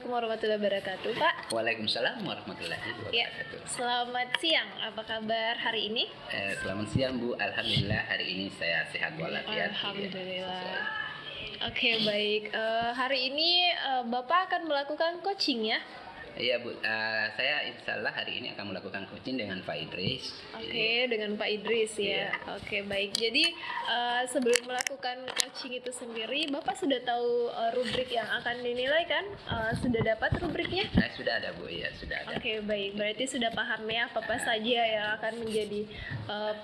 Assalamualaikum warahmatullahi wabarakatuh, Pak. Waalaikumsalam warahmatullahi Ya, wabarakatuh. selamat siang. Apa kabar hari ini? Selamat siang Bu, Alhamdulillah hari ini saya sehat walafiat. Alhamdulillah. Oke, baik. Hari ini Bapak akan melakukan coaching ya? Iya Bu, saya insya Allah hari ini akan melakukan coaching dengan Pak Idris. Oke, dengan Pak Idris ya. Iya. Oke, baik. Jadi sebelum melakukan coaching itu sendiri, Bapak sudah tahu rubrik yang akan dinilai kan? Sudah dapat rubriknya? Sudah ada Bu, ya sudah ada. Oke, baik. Berarti sudah paham ya apa saja yang akan menjadi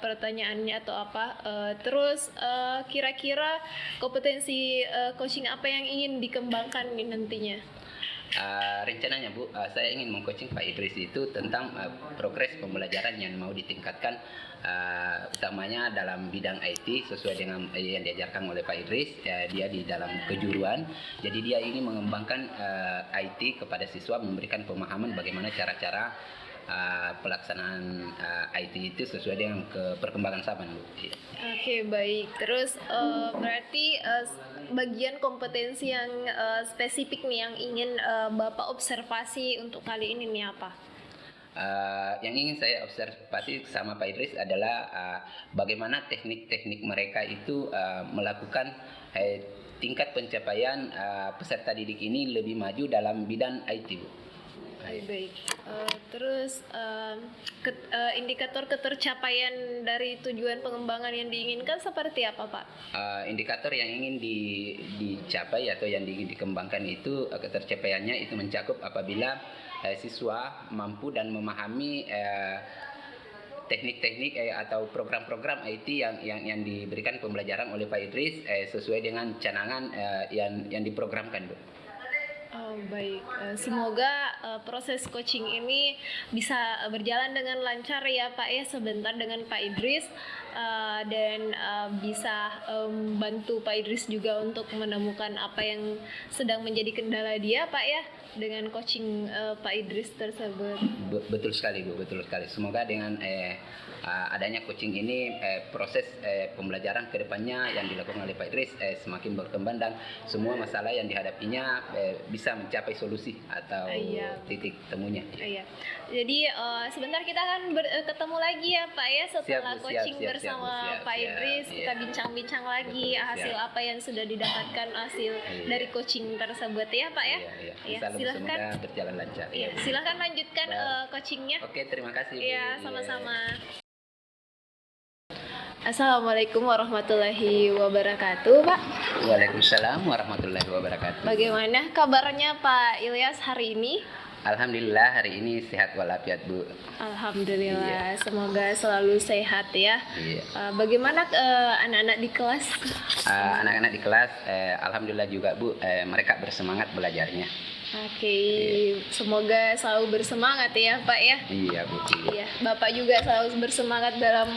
pertanyaannya atau apa. Terus kira-kira kompetensi coaching apa yang ingin dikembangkan nih nantinya? Rencananya Bu, saya ingin mengcoaching Pak Idris itu tentang progres pembelajaran yang mau ditingkatkan, utamanya dalam bidang IT sesuai dengan yang diajarkan oleh Pak Idris. Dia di dalam kejuruan, jadi dia ingin mengembangkan IT kepada siswa, memberikan pemahaman bagaimana cara-cara pelaksanaan IT itu sesuai dengan perkembangan zaman Bu. Oke, baik. Terus berarti bagian kompetensi yang spesifik nih yang ingin Bapak observasi untuk kali ini nih apa? Yang ingin saya observasi sama Pak Idris adalah bagaimana teknik-teknik mereka itu melakukan tingkat pencapaian peserta didik ini lebih maju dalam bidang IT Bu. Baik. Terus indikator ketercapaian dari tujuan pengembangan yang diinginkan seperti apa, Pak? Indikator yang ingin dicapai atau yang ingin dikembangkan itu ketercapaiannya itu mencakup apabila siswa mampu dan memahami teknik-teknik atau program-program IT yang diberikan pembelajaran oleh Pak Idris sesuai dengan canangan yang diprogramkan, Bu. Oh, baik. Semoga proses coaching ini bisa berjalan dengan lancar ya Pak ya, sebentar dengan Pak Idris dan bisa bantu Pak Idris juga untuk menemukan apa yang sedang menjadi kendala dia Pak ya dengan coaching Pak Idris tersebut. Betul sekali Bu, betul sekali. Semoga dengan adanya coaching ini proses pembelajaran ke depannya yang dilakukan oleh Pak Idris semakin berkembang dan semua masalah yang dihadapinya bisa mencapai solusi atau titik temunya. Iya. Jadi sebentar kita akan ketemu lagi ya Pak ya setelah coaching bersama Pak Idris. Kita bincang-bincang lagi hasil apa yang sudah didapatkan hasil dari coaching tersebut ya Pak ya. Iya. Silahkan berjalan lancar. Iya, silahkan lanjutkan coachingnya. Oke, terima kasih Bu. Iya, sama-sama. Assalamualaikum warahmatullahi wabarakatuh, Pak. Waalaikumsalam warahmatullahi wabarakatuh. Bagaimana kabarnya Pak Ilyas hari ini? Alhamdulillah hari ini sehat walafiat Bu. Alhamdulillah, semoga selalu sehat ya. Iya. Bagaimana anak-anak di kelas? Anak-anak di kelas, alhamdulillah juga Bu, mereka bersemangat belajarnya. Oke, semoga selalu bersemangat ya Pak ya. Iya Bu. Iya, Bapak juga selalu bersemangat dalam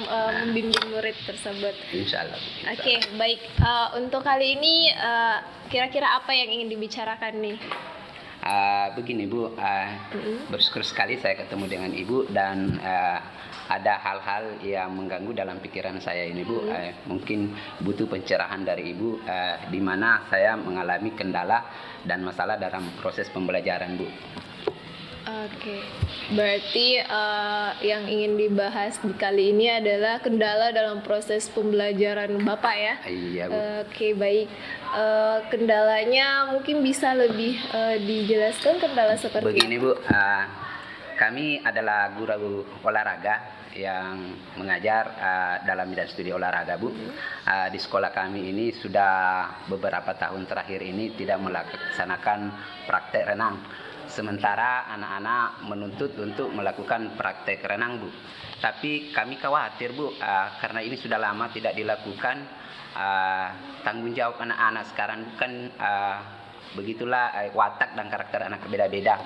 membimbing murid tersebut. Insya Allah Bu. Oke, baik. Untuk kali ini kira-kira apa yang ingin dibicarakan nih? Begini Bu, bersyukur sekali saya ketemu dengan Ibu dan ada hal-hal yang mengganggu dalam pikiran saya ini Bu. Mungkin butuh pencerahan dari Ibu di mana saya mengalami kendala dan masalah dalam proses pembelajaran Bu. Oke, berarti yang ingin dibahas di kali ini adalah kendala dalam proses pembelajaran Bapak ya? Iya Bu. Oke, baik. Kendalanya mungkin bisa lebih dijelaskan kendala seperti Begini Bu, kami adalah guru olahraga yang mengajar dalam bidang studi olahraga Bu. Di sekolah kami ini sudah beberapa tahun terakhir ini tidak melaksanakan praktek renang. Sementara anak-anak menuntut untuk melakukan praktek renang Bu. Tapi kami khawatir Bu, karena ini sudah lama tidak dilakukan, tanggung jawab anak-anak sekarang bukan begitulah, watak dan karakter anak berbeda-beda.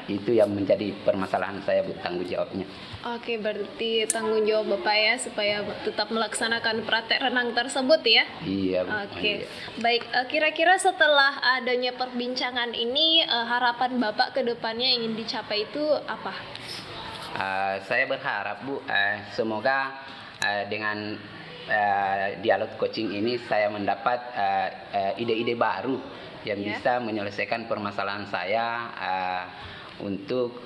Itu yang menjadi permasalahan saya Bu, tanggung jawabnya. Oke, berarti tanggung jawab Bapak ya supaya tetap melaksanakan praktek renang tersebut ya? Iya Bu. Oke, baik. Kira-kira setelah adanya perbincangan ini harapan Bapak ke depannya ingin dicapai itu apa? Saya berharap Bu, semoga dengan dialog coaching ini saya mendapat ide-ide baru yang Ya. bisa menyelesaikan permasalahan saya untuk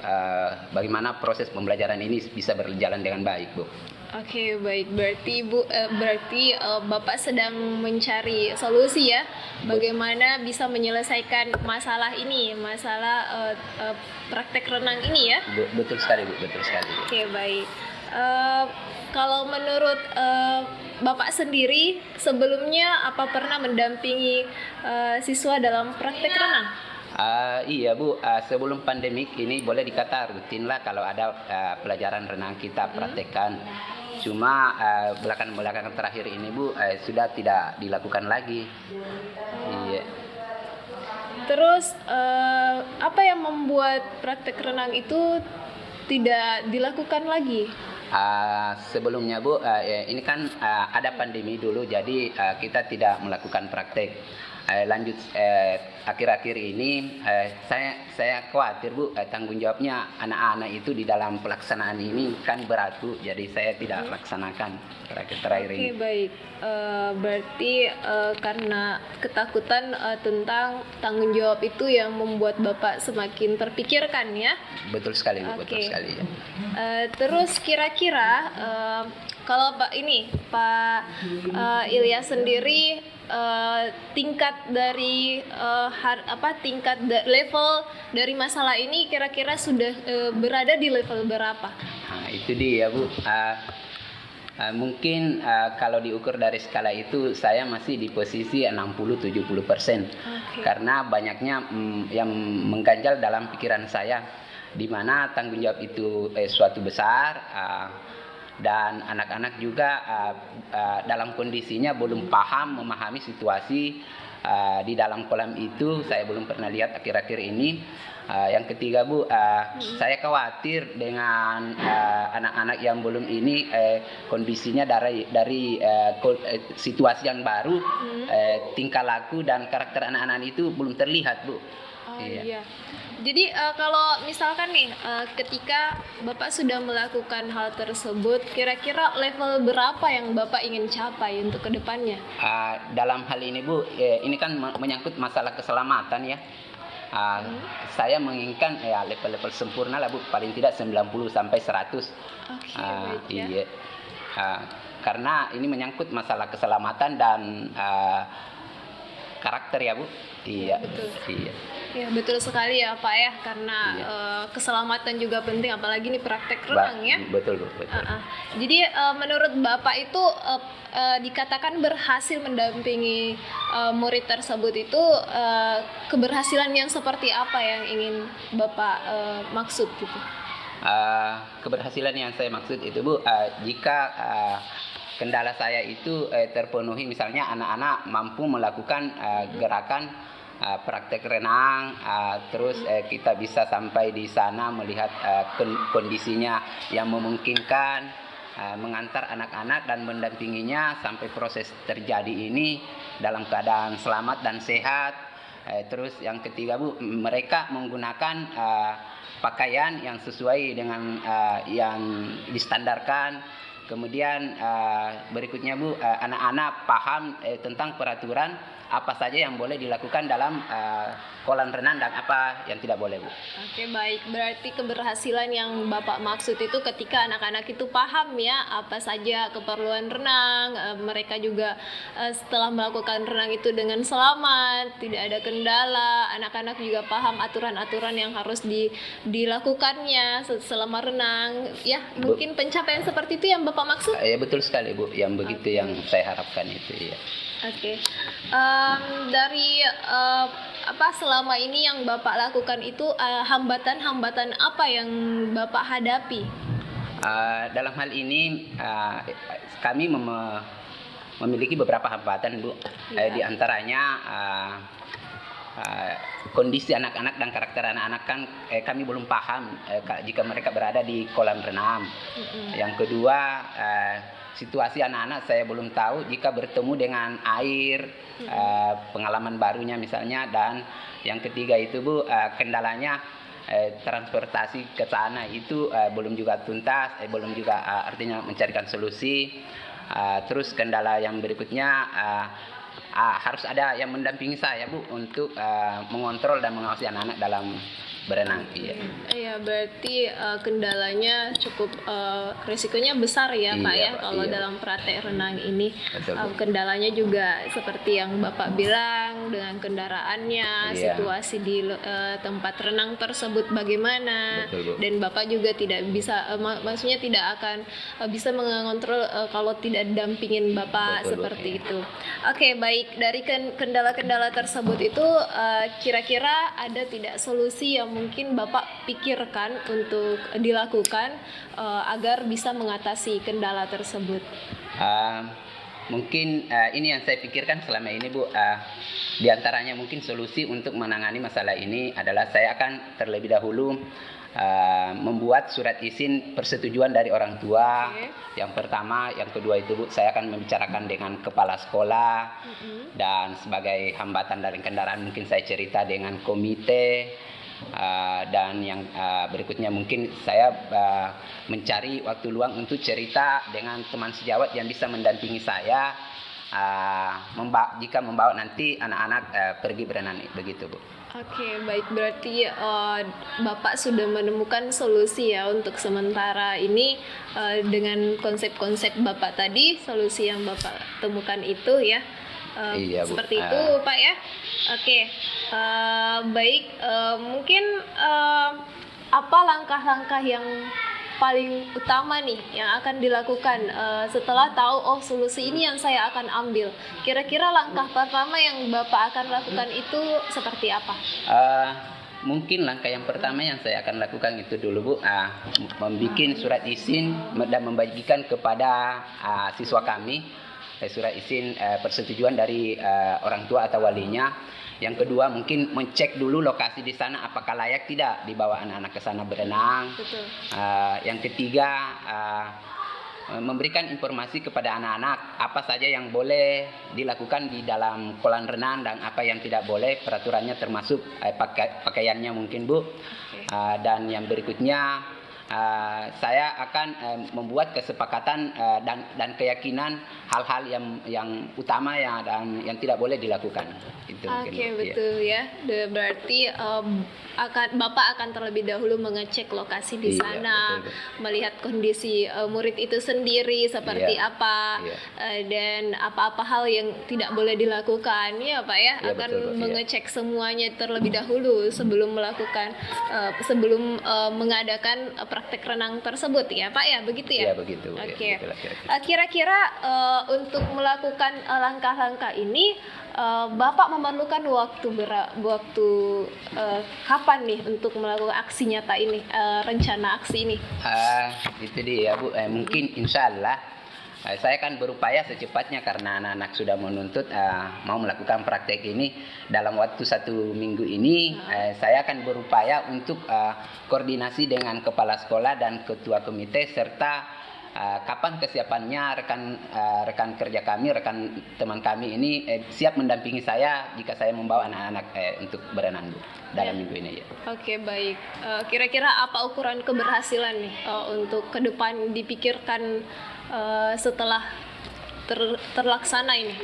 bagaimana proses pembelajaran ini bisa berjalan dengan baik, Bu. Oke, baik. Berarti Bapak sedang mencari solusi ya, bagaimana bisa menyelesaikan masalah ini, masalah praktek renang ini ya. Betul sekali, Bu, betul sekali. Oke, baik. Kalau menurut Bapak sendiri, sebelumnya apa pernah mendampingi siswa dalam praktek renang? Iya, Bu, sebelum pandemik ini boleh dikata rutin lah kalau ada pelajaran renang kita praktekkan. Cuma belakangan terakhir ini, Bu, sudah tidak dilakukan lagi. Iya. Terus apa yang membuat praktek renang itu tidak dilakukan lagi? Sebelumnya, Bu, ini kan ada pandemi dulu, jadi kita tidak melakukan praktek. Lanjut akhir-akhir ini saya khawatir, Bu, tanggung jawabnya anak-anak itu di dalam pelaksanaan ini kan berat, Bu, jadi saya tidak laksanakan terakhir ini. Oke, baik. Berarti karena ketakutan tentang tanggung jawab itu yang membuat Bapak semakin terpikirkan ya. Betul sekali, Bu, betul Oke. sekali. Ya. Terus kira-kira kalau Pak Ilyas sendiri tingkat dari level dari masalah ini kira-kira sudah berada di level berapa? Nah, itu dia, Bu. Mungkin kalau diukur dari skala itu saya masih di posisi 60-70%. Oke. Karena banyaknya yang mengganjal dalam pikiran saya, di mana tanggung jawab itu suatu besar, dan anak-anak juga dalam kondisinya belum paham memahami situasi di dalam kolam itu. Saya belum pernah lihat akhir-akhir ini. Yang ketiga, Bu, saya khawatir dengan anak-anak yang belum ini kondisinya dari situasi yang baru, tingkah laku dan karakter anak-anak itu belum terlihat, Bu. Oh iya. Jadi kalau misalkan nih ketika Bapak sudah melakukan hal tersebut, kira-kira level berapa yang Bapak ingin capai untuk kedepannya? Dalam hal ini, Bu, ini kan menyangkut masalah keselamatan ya. Saya menginginkan level-level sempurna lah, Bu, paling tidak 90 sampai 100. Oke, baik ya. Iya. Karena ini menyangkut masalah keselamatan dan karakter ya, Bu. Iya, betul. Iya. Ya, betul sekali ya Pak ya, karena keselamatan juga penting, apalagi nih praktek renang ya. Betul, Bu, betul. Jadi menurut Bapak itu dikatakan berhasil mendampingi murid tersebut itu keberhasilan yang seperti apa yang ingin Bapak maksud gitu? Keberhasilan yang saya maksud itu, Bu, jika kendala saya itu terpenuhi, misalnya anak-anak mampu melakukan gerakan praktek renang, terus kita bisa sampai di sana melihat kondisinya yang memungkinkan, mengantar anak-anak dan mendampinginya sampai proses terjadi ini dalam keadaan selamat dan sehat. Terus yang ketiga, Bu, mereka menggunakan pakaian yang sesuai dengan yang distandarkan. Kemudian berikutnya, Bu, anak-anak paham tentang peraturan apa saja yang boleh dilakukan dalam kolam renang dan apa yang tidak boleh, Bu. Oke, baik. Berarti keberhasilan yang Bapak maksud itu ketika anak-anak itu paham ya apa saja keperluan renang, mereka juga setelah melakukan renang itu dengan selamat, tidak ada kendala, anak-anak juga paham aturan-aturan yang harus dilakukannya selama renang. Ya, mungkin pencapaian seperti itu yang Bapak maksud? Ya, betul sekali, Bu. Yang begitu yang saya harapkan itu, ya. Oke. Dari selama ini yang Bapak lakukan itu hambatan-hambatan apa yang Bapak hadapi? Dalam hal ini kami memiliki beberapa hambatan, Bu. Di antaranya kondisi anak-anak dan karakter anak-anak kan kami belum paham jika mereka berada di kolam renang. Yang kedua, situasi anak-anak saya belum tahu jika bertemu dengan air, pengalaman barunya misalnya. Dan yang ketiga itu, Bu, kendalanya transportasi ke sana itu belum juga tuntas, belum juga artinya mencarikan solusi. Terus kendala yang berikutnya, harus ada yang mendampingi saya Bu untuk mengontrol dan mengawasi anak-anak dalam berenang. Iya. Iya, berarti kendalanya cukup risikonya besar ya Pak Iya, ya Pak, kalau iya. dalam praktek renang ini. Betul, Bu. Kendalanya juga seperti yang Bapak bilang dengan kendaraannya, Iya. situasi di tempat renang tersebut bagaimana, Betul, Bu. dan Bapak juga tidak bisa maksudnya tidak akan bisa mengontrol kalau tidak dampingin Bapak Betul, Bu, seperti iya. itu. Oke, baik, dari kendala-kendala tersebut itu kira-kira ada tidak solusi yang mungkin Bapak pikirkan untuk dilakukan agar bisa mengatasi kendala tersebut? Mungkin ini yang saya pikirkan selama ini Bu. Di antaranya mungkin solusi untuk menangani masalah ini adalah saya akan terlebih dahulu membuat surat izin persetujuan dari orang tua. Oke. Yang pertama, yang kedua itu Bu, saya akan membicarakan dengan kepala sekolah. Dan sebagai hambatan dari kendaraan mungkin saya cerita dengan komite. Dan yang berikutnya mungkin saya mencari waktu luang untuk cerita dengan teman sejawat yang bisa mendampingi saya jika membawa nanti anak-anak pergi berenang begitu Bu. Oke, baik, berarti Bapak sudah menemukan solusi ya untuk sementara ini dengan konsep-konsep Bapak tadi, solusi yang Bapak temukan itu ya. Iya, Bu. Seperti itu Pak ya. Oke, baik, mungkin apa langkah-langkah yang paling utama nih yang akan dilakukan setelah tahu oh solusi ini yang saya akan ambil? Kira-kira langkah pertama yang Bapak akan lakukan itu seperti apa? Mungkin langkah yang pertama yang saya akan lakukan itu dulu Bu, membuat surat izin dan membagikan kepada siswa kami surat izin persetujuan dari orang tua atau walinya. Yang kedua mungkin mencek dulu lokasi di sana apakah layak tidak dibawa anak-anak ke sana berenang. Betul. Yang ketiga memberikan informasi kepada anak-anak apa saja yang boleh dilakukan di dalam kolam renang dan apa yang tidak boleh, peraturannya termasuk pakaiannya mungkin Bu. Dan yang berikutnya saya akan membuat kesepakatan dan keyakinan hal-hal yang utama dan yang tidak boleh dilakukan. Oke, betul ya. Berarti Bapak akan terlebih dahulu mengecek lokasi di sana, betul. melihat kondisi murid itu sendiri seperti apa, dan apa-apa hal yang tidak boleh dilakukan ya Pak ya. Iya, Akan betul, Bu. mengecek semuanya terlebih dahulu sebelum melakukan mengadakan praktek renang tersebut ya Pak ya, begitu ya? Iya, begitu. Oke. Ya, begitulah. Kira-kira untuk melakukan langkah-langkah ini Bapak memerlukan waktu kapan nih untuk melakukan aksi nyata ini, rencana aksi ini? Itu dia Bu, mungkin insya Allah saya akan berupaya secepatnya karena anak-anak sudah menuntut mau melakukan praktek ini dalam waktu 1 minggu ini. Saya akan berupaya untuk koordinasi dengan kepala sekolah dan ketua komite serta kapan kesiapannya rekan kerja kami, rekan teman kami ini siap mendampingi saya jika saya membawa anak-anak untuk berenang Bu dalam minggu ini ya. Oke, baik. Kira-kira apa ukuran keberhasilan nih untuk ke depan dipikirkan setelah terlaksana ini?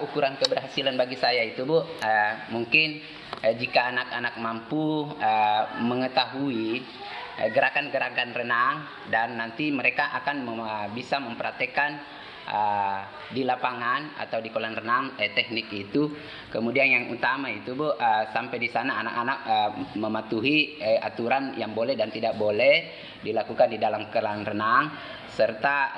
Ukuran keberhasilan bagi saya itu Bu, mungkin jika anak-anak mampu mengetahui gerakan-gerakan renang dan nanti mereka akan bisa mempraktekkan di lapangan atau di kolam renang teknik itu. Kemudian yang utama itu Bu, sampai di sana anak-anak mematuhi aturan yang boleh dan tidak boleh dilakukan di dalam kolam renang serta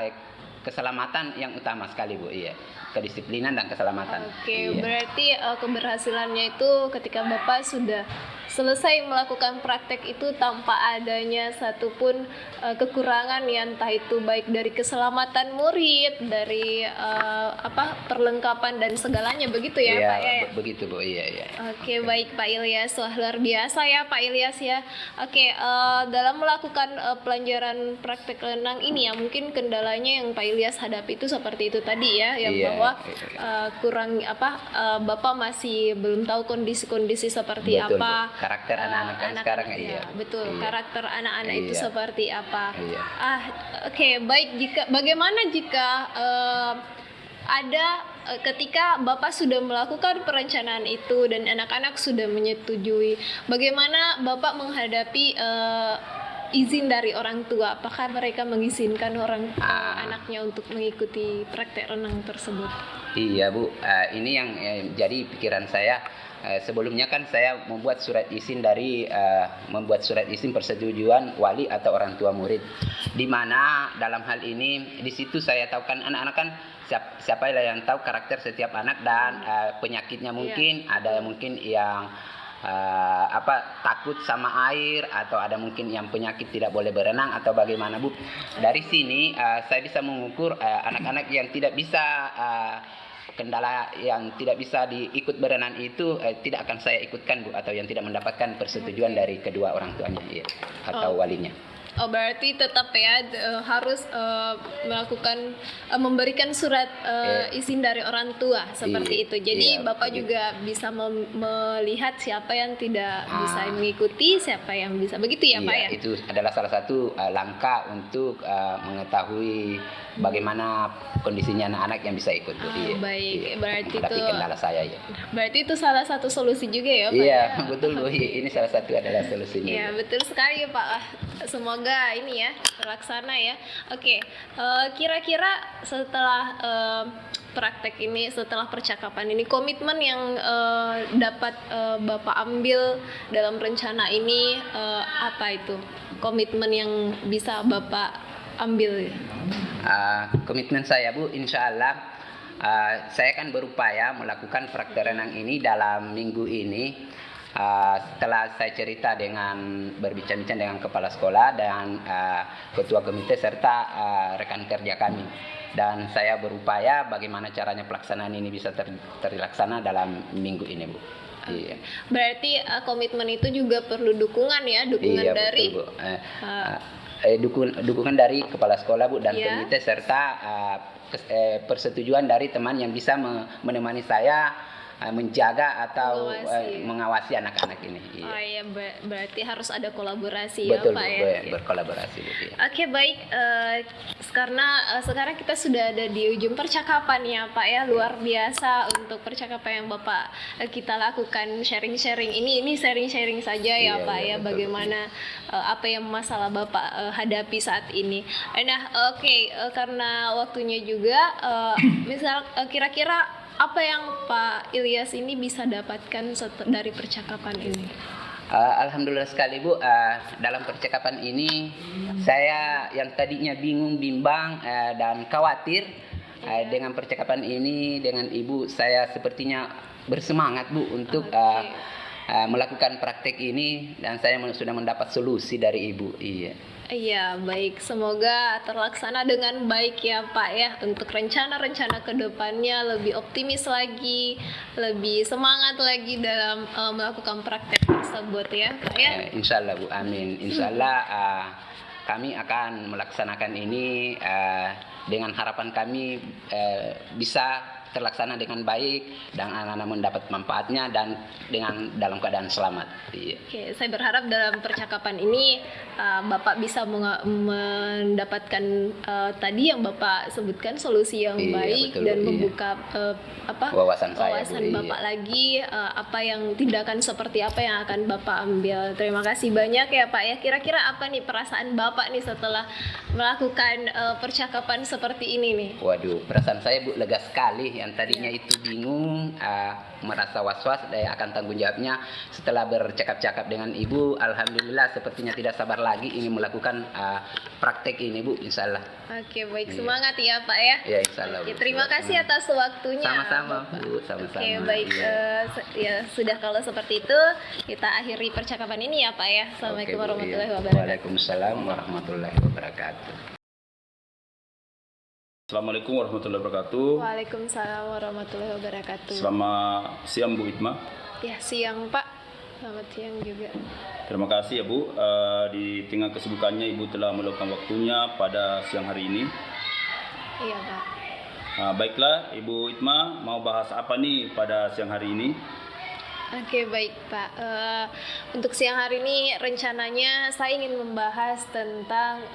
keselamatan yang utama sekali Bu. Iya, kedisiplinan dan keselamatan. Oke, iya. Berarti keberhasilannya itu ketika Bapak sudah selesai melakukan praktek itu tanpa adanya satupun kekurangan ya, entah itu baik dari keselamatan murid, dari perlengkapan dan segalanya, begitu ya Iya, Pak ya? Begitu Bu, iya. Oke, baik Pak Ilyas, wah luar biasa ya Pak Ilyas ya. Oke, dalam melakukan pelajaran praktek renang ini ya, mungkin kendalanya yang Pak Ilyas hadapi itu seperti itu tadi ya, yang bahwa kurang Bapak masih belum tahu kondisi-kondisi seperti Betul, apa. Bu. Karakter anak-anak kan sekarang ya. Betul, iya. karakter anak-anak itu seperti apa. Iya. Oke, baik, bagaimana jika ada ketika Bapak sudah melakukan perencanaan itu dan anak-anak sudah menyetujui, bagaimana Bapak menghadapi izin dari orang tua? Apakah mereka mengizinkan anaknya untuk mengikuti praktek renang tersebut? Iya Bu, ini yang jadi pikiran saya. Sebelumnya kan saya membuat surat izin persetujuan wali atau orang tua murid, di mana dalam hal ini di situ saya tahu kan anak-anak kan siapa yang tahu karakter setiap anak dan penyakitnya mungkin ada mungkin yang takut sama air, atau ada mungkin yang penyakit tidak boleh berenang atau bagaimana Bu. Dari sini saya bisa mengukur anak-anak yang tidak bisa kendala yang tidak bisa diikut berenang itu tidak akan saya ikutkan Bu, atau yang tidak mendapatkan persetujuan dari kedua orang tuanya atau walinya. Oh, berarti tetap ya harus melakukan memberikan surat izin dari orang tua seperti itu. Jadi Bapak juga bisa melihat siapa yang tidak bisa mengikuti, siapa yang bisa. Begitu ya Pak ya? Itu adalah salah satu langkah untuk mengetahui bagaimana kondisinya anak-anak yang bisa ikut. Baik, berarti itu kendala saya ya. Berarti itu salah satu solusi juga ya Pak? Iya, betul Bu. Ini salah satu adalah solusinya. Iya, betul sekali Pak. Semoga ini ya terlaksana ya. Oke, kira-kira setelah praktek ini, setelah percakapan ini, komitmen yang dapat Bapak ambil dalam rencana ini apa itu? Komitmen yang bisa Bapak ambil? Komitmen saya Bu, insya Allah saya akan berupaya melakukan praktek renang ini dalam minggu ini. Setelah saya cerita berbincang-bincang dengan kepala sekolah dan ketua komite serta rekan kerja kami, dan saya berupaya bagaimana caranya pelaksanaan ini bisa terlaksana dalam minggu ini Bu. Iya. Berarti komitmen itu juga perlu dukungan ya, dari betul, Bu. Dukungan dari kepala sekolah Bu dan komite serta persetujuan dari teman yang bisa menemani saya menjaga atau mengawasi anak-anak ini. Iya. Oh iya, berarti harus ada kolaborasi. Betul, ya Pak Bu, ya. berkolaborasi Bu. Iya. Oke, baik. Karena sekarang kita sudah ada di ujung percakapan ya Pak ya, luar biasa untuk percakapan yang Bapak kita lakukan, sharing-sharing ini sharing-sharing saja ya Pak ya, betul, bagaimana apa yang masalah Bapak hadapi saat ini. Nah, karena waktunya juga, misal kira-kira apa yang Pak Ilyas ini bisa dapatkan dari percakapan ini? Alhamdulillah sekali Bu, dalam percakapan ini saya yang tadinya bingung, bimbang dan khawatir, dengan percakapan ini dengan Ibu saya sepertinya bersemangat Bu untuk melakukan praktek ini, dan saya sudah mendapat solusi dari Ibu. Iya, baik. Semoga terlaksana dengan baik ya Pak ya, untuk rencana-rencana kedepannya lebih optimis lagi, lebih semangat lagi dalam melakukan praktek tersebut ya Pak ya. Insya Allah Bu, amin. Insya Allah kami akan melaksanakan ini dengan harapan kami bisa terlaksana dengan baik dan anak-anak mendapat manfaatnya dan dalam keadaan selamat. Oke, saya berharap dalam percakapan ini Bapak bisa mendapatkan tadi yang Bapak sebutkan, solusi yang baik, betul, dan membuka wawasan Bapak lagi, apa yang tindakan seperti apa yang akan Bapak ambil. Terima kasih banyak ya Pak ya. Kira-kira apa nih perasaan Bapak nih setelah melakukan percakapan seperti ini nih? Waduh, perasaan saya Bu lega sekali. Yang tadinya itu bingung, merasa was-was akan tanggung jawabnya, setelah bercakap-cakap dengan Ibu, alhamdulillah sepertinya tidak sabar lagi ingin melakukan praktek ini Bu, insya Allah. Oke, baik, semangat ya Pak ya. Ya, insya Allah. Terima kasih atas waktunya. Sama-sama Bu, sama-sama. Oke, baik, ya sudah, kalau seperti itu kita akhiri percakapan ini ya Pak ya. Assalamualaikum warahmatullahi wabarakatuh. Waalaikumsalam warahmatullahi wabarakatuh. Assalamualaikum warahmatullahi wabarakatuh. Waalaikumsalam warahmatullahi wabarakatuh. Selamat siang Bu Itma. Ya, siang Pak. Selamat siang juga. Terima kasih ya Bu, di tengah kesibukannya Ibu telah meluangkan waktunya pada siang hari ini. Iya Pak. Baiklah Ibu Itma, mau bahas apa nih pada siang hari ini? Oke, baik Pak. Untuk siang hari ini rencananya saya ingin membahas tentang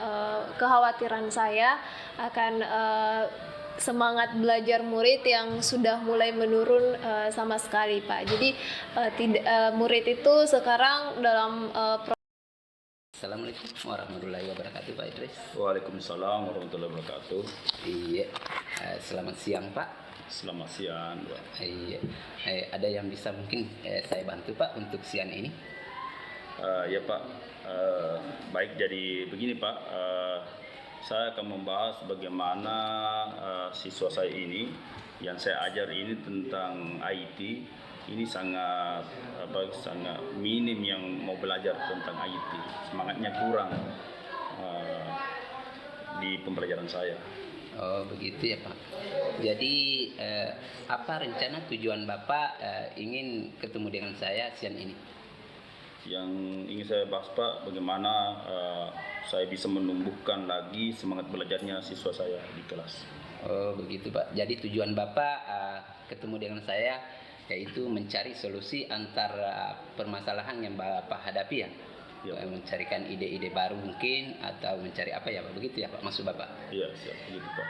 kekhawatiran saya akan semangat belajar murid yang sudah mulai menurun sama sekali Pak. Jadi murid itu sekarang dalam Assalamualaikum warahmatullahi wabarakatuh Pak Idris. Waalaikumsalam warahmatullahi wabarakatuh. Iya, selamat siang Pak. Selamat siang, Pak. Iya, ada yang bisa mungkin saya bantu Pak untuk siang ini? Ya Pak, baik, jadi begini Pak, saya akan membahas bagaimana siswa saya ini yang saya ajar ini tentang IT. Ini sangat minim yang mau belajar tentang IT, semangatnya kurang di pembelajaran saya. Oh begitu ya Pak. Jadi apa rencana tujuan Bapak ingin ketemu dengan saya siang ini? Yang ingin saya bahas Pak, bagaimana saya bisa menumbuhkan lagi semangat belajarnya siswa saya di kelas. Oh begitu Pak. Jadi tujuan Bapak ketemu dengan saya yaitu mencari solusi antara permasalahan yang Bapak hadapi ya. Ya. Mencarikan ide-ide baru mungkin atau mencari apa ya Pak? Begitu ya Pak maksud Bapak? Iya, siap, begitu Pak.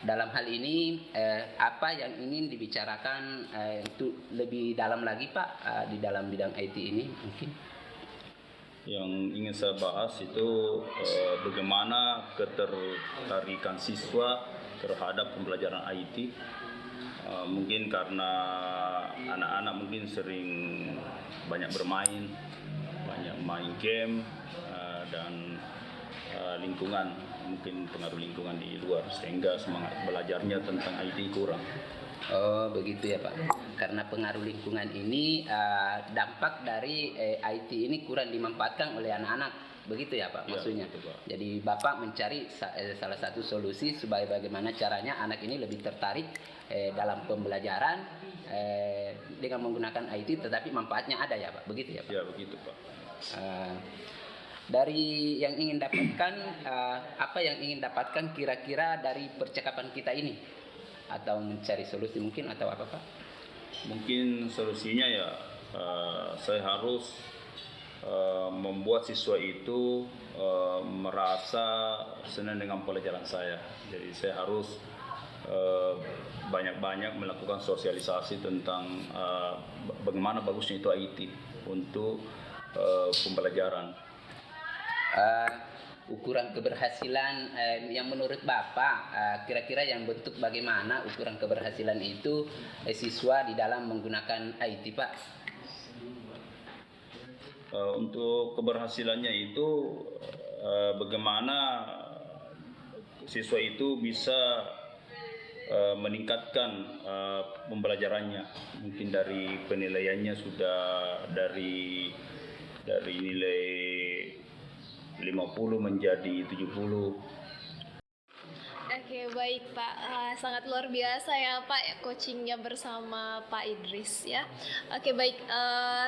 Dalam hal ini apa yang ingin dibicarakan itu lebih dalam lagi Pak di dalam bidang IT ini mungkin? Yang ingin saya bahas itu bagaimana ketertarikan siswa terhadap pembelajaran IT. Mungkin karena anak-anak mungkin sering banyak bermain, banyak main game, dan lingkungan, mungkin pengaruh lingkungan di luar sehingga semangat belajarnya tentang IT kurang. Oh begitu ya Pak. Karena pengaruh lingkungan ini dampak dari IT ini kurang dimanfaatkan oleh anak-anak. Begitu ya Pak maksudnya. Ya, betul, Pak. Jadi Bapak mencari salah satu solusi supaya bagaimana caranya anak ini lebih tertarik dalam pembelajaran dengan menggunakan IT, tetapi manfaatnya ada ya Pak. Begitu ya Pak. Ya begitu Pak. Dari yang ingin dapatkan apa yang ingin dapatkan kira-kira dari percakapan kita ini, atau mencari solusi mungkin atau apa Pak? Mungkin solusinya ya saya harus membuat siswa itu merasa senang dengan pelajaran saya. Jadi saya harus banyak-banyak melakukan sosialisasi tentang bagaimana bagusnya itu IT untuk pembelajaran. Ukuran keberhasilan yang menurut Bapak kira-kira yang bentuk bagaimana ukuran keberhasilan itu siswa di dalam menggunakan IT Pak? Untuk keberhasilannya itu bagaimana siswa itu bisa meningkatkan pembelajarannya, mungkin dari penilaiannya sudah dari nilai 50 menjadi 70. Oke, baik Pak, sangat luar biasa ya Pak coachingnya bersama Pak Idris ya. Oke baik,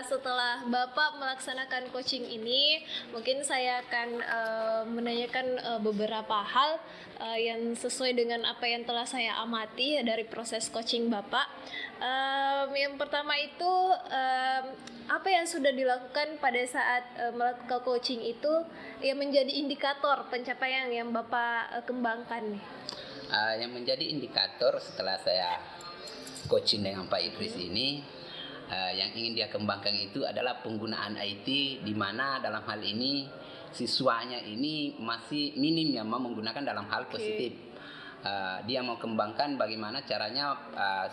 setelah Bapak melaksanakan coaching ini, mungkin saya akan menanyakan beberapa hal yang sesuai dengan apa yang telah saya amati dari proses coaching Bapak. Yang pertama itu apa yang sudah dilakukan pada saat melakukan coaching itu yang menjadi indikator pencapaian yang Bapak kembangkan nih? Yang menjadi indikator setelah saya coaching dengan Pak Idris ini, yang ingin dia kembangkan itu adalah penggunaan IT, di mana dalam hal ini siswanya ini masih minim yang mau menggunakan dalam hal positif. Dia mau kembangkan bagaimana caranya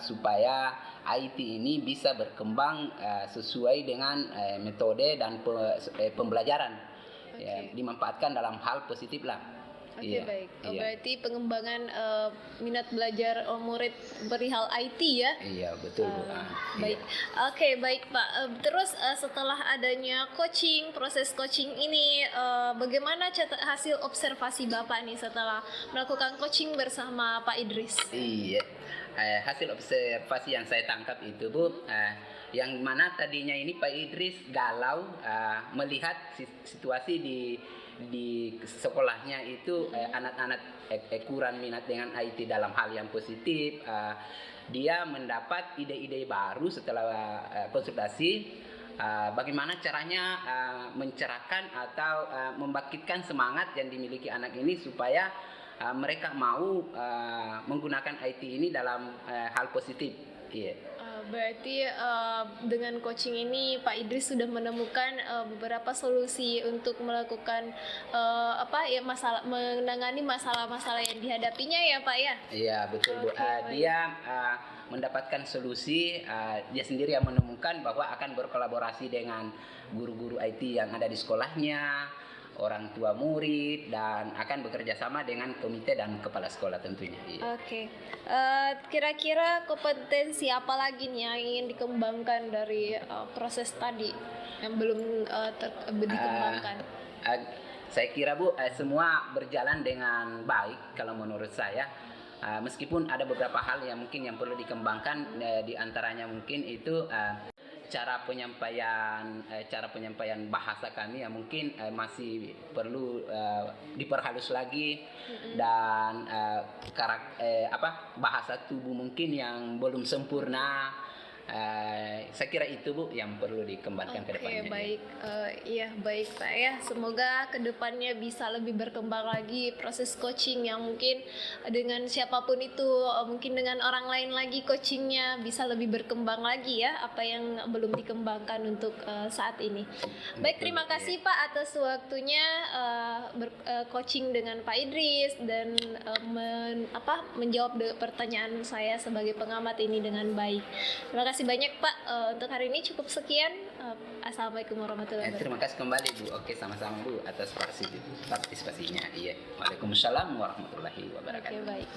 supaya IT ini bisa berkembang sesuai dengan metode dan pembelajaran, ya, dimanfaatkan dalam hal positif lah. Oke, Iya, baik. iya. Berarti pengembangan minat belajar murid perihal IT ya? Iya betul Bu. Baik. Oke, baik Pak. Terus setelah adanya coaching, proses coaching ini, bagaimana hasil observasi Bapak nih setelah melakukan coaching bersama Pak Idris? Iya. Hasil observasi yang saya tangkap itu Bu, yang mana tadinya ini Pak Idris galau melihat situasi di sekolahnya itu anak-anak kurang minat dengan IT dalam hal yang positif. Dia mendapat ide-ide baru setelah konsultasi, bagaimana caranya mencerahkan atau membangkitkan semangat yang dimiliki anak ini supaya mereka mau menggunakan IT ini dalam hal positif. Iya. Berarti dengan coaching ini Pak Idris sudah menemukan beberapa solusi untuk melakukan menangani masalah-masalah yang dihadapinya ya Pak ya. Iya betul Bu. Oke, Dia mendapatkan solusi, dia sendiri yang menemukan bahwa akan berkolaborasi dengan guru-guru IT yang ada di sekolahnya, orang tua murid, dan akan bekerja sama dengan komite dan kepala sekolah tentunya. Iya. Oke. Kira-kira kompetensi apa lagi nih yang ingin dikembangkan dari proses tadi yang belum dikembangkan? Saya kira Bu, semua berjalan dengan baik kalau menurut saya. Meskipun ada beberapa hal yang mungkin yang perlu dikembangkan, di antaranya mungkin itu cara penyampaian bahasa kami yang mungkin masih perlu diperhalus lagi, dan bahasa tubuh mungkin yang belum sempurna. Saya kira itu Bu yang perlu dikembangkan ke depannya. Oke, baik. Iya, baik Pak ya. Semoga kedepannya bisa lebih berkembang lagi proses coaching yang mungkin dengan siapapun itu, mungkin dengan orang lain lagi coachingnya bisa lebih berkembang lagi ya, apa yang belum dikembangkan untuk saat ini. Baik, terima kasih Pak atas waktunya coaching dengan Pak Idris dan menjawab pertanyaan saya sebagai pengamat ini dengan baik. Terima kasih banyak Pak. Untuk hari ini cukup sekian. Assalamualaikum warahmatullahi wabarakatuh. Terima kasih kembali Bu. Oke, sama-sama Bu atas partisipasinya. Iya. Waalaikumsalam warahmatullahi wabarakatuh. Oke, baik.